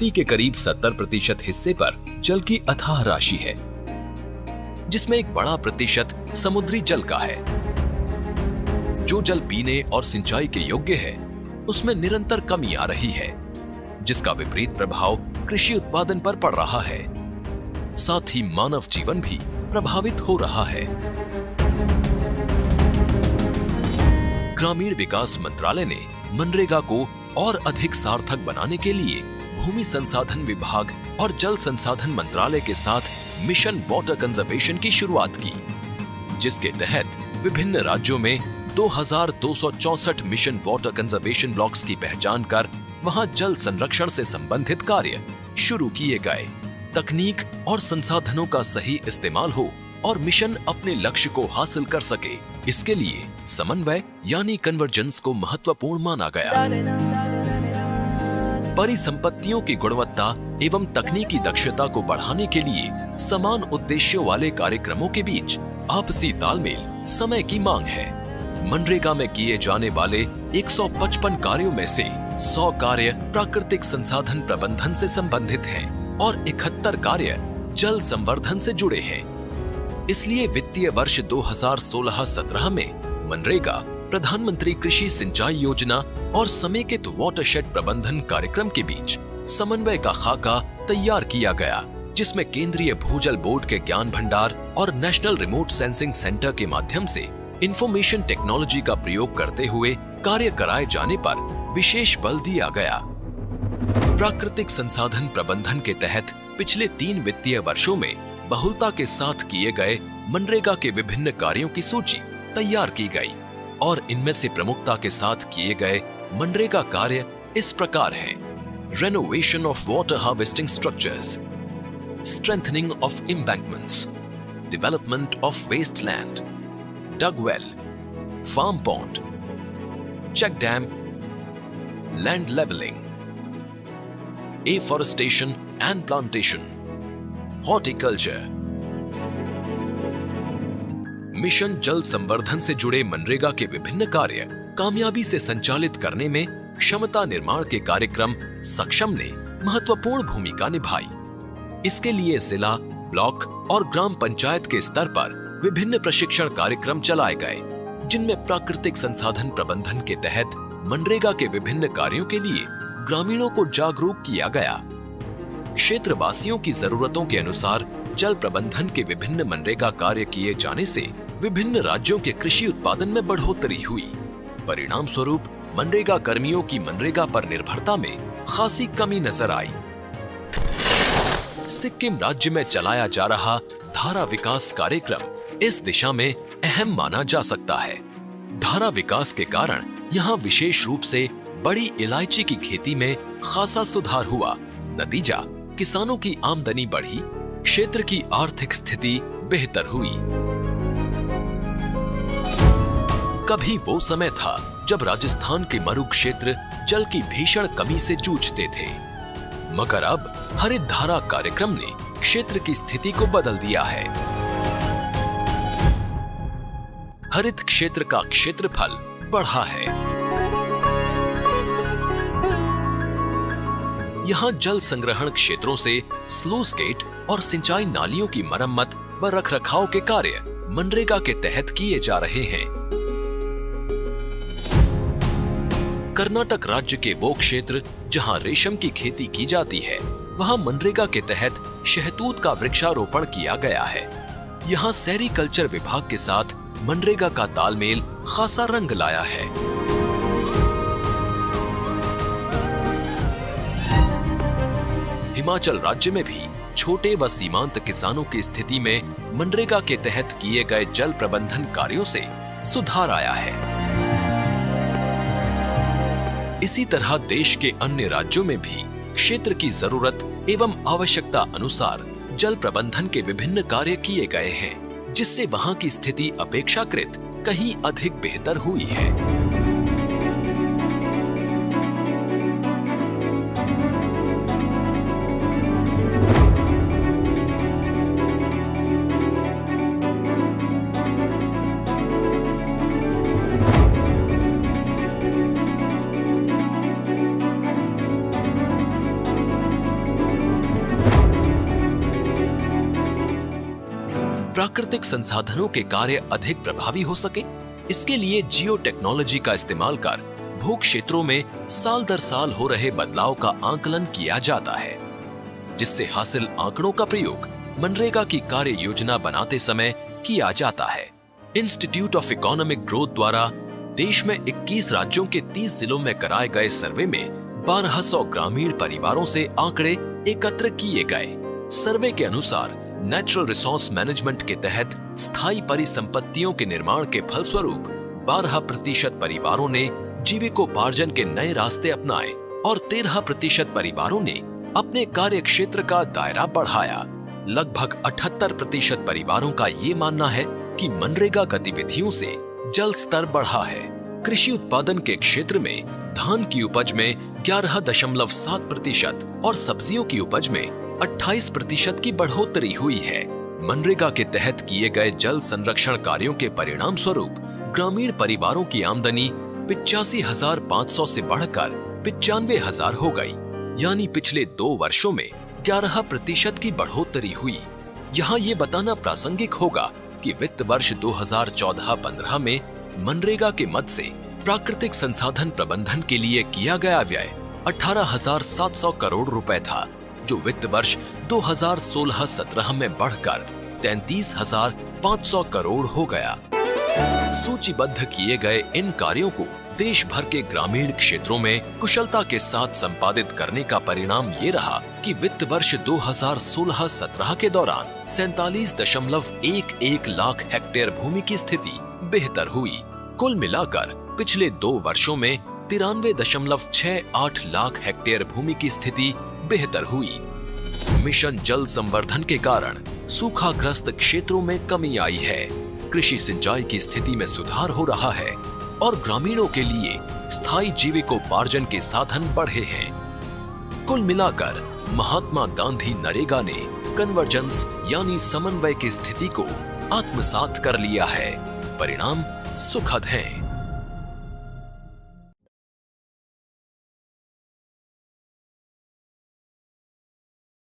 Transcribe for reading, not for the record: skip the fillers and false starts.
धरती के करीब 70% हिस्से पर जल की अथाह राशि है, जिसमें एक बड़ा प्रतिशत समुद्री जल का है। जो जल पीने और सिंचाई के योग्य है, उसमें निरंतर कमी आ रही है, जिसका विपरीत प्रभाव कृषि उत्पादन पर पड़ रहा है। साथ ही मानव जीवन भी प्रभावित हो रहा है। ग्रामीण विकास मंत्रालय ने मनरेगा को और अधिक सार्थक बनाने के लिए भूमि संसाधन विभाग और जल संसाधन मंत्रालय के साथ मिशन वाटर कंजर्वेशन की शुरुआत की, जिसके तहत विभिन्न राज्यों में 2264 मिशन वाटर कंजर्वेशन ब्लॉक्स की पहचान कर वहां जल संरक्षण से संबंधित कार्य शुरू किए गए। तकनीक और संसाधनों का सही इस्तेमाल हो और मिशन अपने लक्ष्य को हासिल कर सके, इसके लिए समन्वय यानी कन्वर्जेंस को महत्वपूर्ण माना गया। परिसंपत्तियों की गुणवत्ता एवं तकनीकी दक्षता को बढ़ाने के लिए समान उद्देश्यों वाले कार्यक्रमों के बीच आपसी तालमेल समय की मांग है। मनरेगा में किए जाने वाले 155 कार्यों में से 100 कार्य प्राकृतिक संसाधन प्रबंधन से संबंधित हैं और 71 कार्य जल संवर्धन से जुड़े हैं। इसलिए वित्तीय वर्ष 2016-17 में मनरेगा, प्रधानमंत्री कृषि सिंचाई योजना और समेकित वाटरशेड प्रबंधन कार्यक्रम के बीच समन्वय का खाका तैयार किया गया, जिसमें केंद्रीय भूजल बोर्ड के ज्ञान भंडार और नेशनल रिमोट सेंसिंग सेंटर के माध्यम से इंफॉर्मेशन टेक्नोलॉजी का प्रयोग करते हुए कार्य कराए जाने पर विशेष बल दिया गया। प्राकृतिक संसाधन प्रबंधन के तहत पिछले 3 वित्तीय वर्षों में बहुलता के साथ किए गए मनरेगा के विभिन्न कार्यों की सूची तैयार की गई और इनमें से प्रमुखता के साथ किए गए मनरेगा कार्य इस प्रकार हैं: renovation of water harvesting structures, strengthening of embankments, development of wasteland, dug well, farm pond, check dam, land levelling, afforestation and plantation, horticulture. Mission जल संवर्धन से जुड़े मनरेगा के विभिन्न कार्य कामयाबी से संचालित करने में क्षमता निर्माण के कार्यक्रम सक्षम ने महत्वपूर्ण भूमिका निभाई। इसके लिए जिला, ब्लॉक और ग्राम पंचायत के स्तर पर विभिन्न प्रशिक्षण कार्यक्रम चलाए गए, जिनमें प्राकृतिक संसाधन प्रबंधन के तहत मनरेगा के विभिन्न कार्यों के लिए ग्रामीणों को जागरूक किया गया। क्षेत्रवासियों की जरूरतों के अनुसार जल प्रबंधन के विभिन्न मनरेगा कार्य किए जाने से विभिन्न राज्यों के कृषि उत्पादन में बढ़ोतरी हुई। परिणाम स्वरूप मनरेगा कर्मियों की मनरेगा पर निर्भरता में खासी कमी नजर आई। सिक्किम राज्य में चलाया जा रहा धारा विकास कार्यक्रम इस दिशा में अहम माना जा सकता है। धारा विकास के कारण यहाँ विशेष रूप से बड़ी इलायची की खेती में खासा सुधार हुआ। नतीजा, किसानों की आमदनी बढ़ी, क्षेत्र की आर्थिक स्थिति बेहतर हुई। कभी वो समय था जब राजस्थान के मरु क्षेत्र जल की भीषण कमी से जूझते थे, मगर अब हरित धारा कार्यक्रम ने क्षेत्र की स्थिति को बदल दिया है। हरित क्षेत्र का क्षेत्रफल बढ़ा है। यहाँ जल संग्रहण क्षेत्रों से स्लूस गेट और सिंचाई नालियों की मरम्मत व रखरखाव के कार्य मनरेगा के तहत किए जा रहे हैं। कर्नाटक राज्य के वो क्षेत्र जहाँ रेशम की खेती की जाती है, वहाँ मनरेगा के तहत शहतूत का वृक्षारोपण किया गया है। यहाँ सेरीकल्चर विभाग के साथ मनरेगा का तालमेल खासा रंग लाया है। हिमाचल राज्य में भी छोटे व सीमांत किसानों की स्थिति में मनरेगा के तहत किए गए जल प्रबंधन कार्यों से सुधार आया है। इसी तरह देश के अन्य राज्यों में भी क्षेत्र की जरूरत एवं आवश्यकता अनुसार जल प्रबंधन के विभिन्न कार्य किए गए हैं, जिससे वहां की स्थिति अपेक्षाकृत कहीं अधिक बेहतर हुई है। प्राकृतिक संसाधनों के कार्य अधिक प्रभावी हो सके, इसके लिए जियो टेक्नोलॉजी का इस्तेमाल कर भू क्षेत्रों में साल दर साल हो रहे बदलाव का आकलन किया जाता है, जिससे हासिल आंकड़ों का प्रयोग मनरेगा की कार्य योजना बनाते समय किया जाता है। इंस्टीट्यूट ऑफ इकोनॉमिक ग्रोथ द्वारा देश में 21 राज्यों के 30 जिलों में कराए गए सर्वे में 1200 ग्रामीण परिवारों से आंकड़े एकत्र किए गए। सर्वे के अनुसार नेचुरल रिसोर्स मैनेजमेंट के तहत स्थायी परिसंपत्तियों के निर्माण के फलस्वरूप 12% परिवारों ने जीविकोपार्जन के नए रास्ते अपनाए और 13% परिवारों ने अपने कार्य क्षेत्र का दायरा बढ़ाया। लगभग 78% परिवारों का ये मानना है कि मनरेगा गतिविधियों से जल स्तर बढ़ा है। कृषि उत्पादन के क्षेत्र में धान की उपज में 11.7% और सब्जियों की उपज में 28% की बढ़ोतरी हुई है। मनरेगा के तहत किए गए जल संरक्षण कार्यों के परिणाम स्वरूप ग्रामीण परिवारों की आमदनी 85,500 से बढ़कर 95,000 हो गई, यानी पिछले 2 वर्षों में 11% की बढ़ोतरी हुई। यहाँ ये बताना प्रासंगिक होगा कि वित्त वर्ष 2014-15 में मनरेगा के मद से प्राकृतिक संसाधन प्रबंधन के लिए किया गया व्यय 18,700 करोड़ रुपए था, जो वित्त वर्ष 2016-17 में बढ़कर 33,500 करोड़ हो गया। सूचीबद्ध किए गए इन कार्यों को देश भर के ग्रामीण क्षेत्रों में कुशलता के साथ संपादित करने का परिणाम ये रहा कि वित्त वर्ष 2016-17 के दौरान 47.11 लाख हेक्टेयर भूमि की स्थिति बेहतर हुई। कुल मिलाकर पिछले 2 वर्षों में 93.68 लाख हेक्टेयर भूमि की स्थिति बेहतर हुई। मिशन जल संवर्धन के कारण सूखाग्रस्त क्षेत्रों में कमी आई है, कृषि सिंचाई की स्थिति में सुधार हो रहा है और ग्रामीणों के लिए स्थायी जीविकोपार्जन के साधन बढ़े हैं। कुल मिलाकर महात्मा गांधी नरेगा ने कन्वर्जेंस यानी समन्वय की स्थिति को आत्मसात कर लिया है। परिणाम सुखद हैं।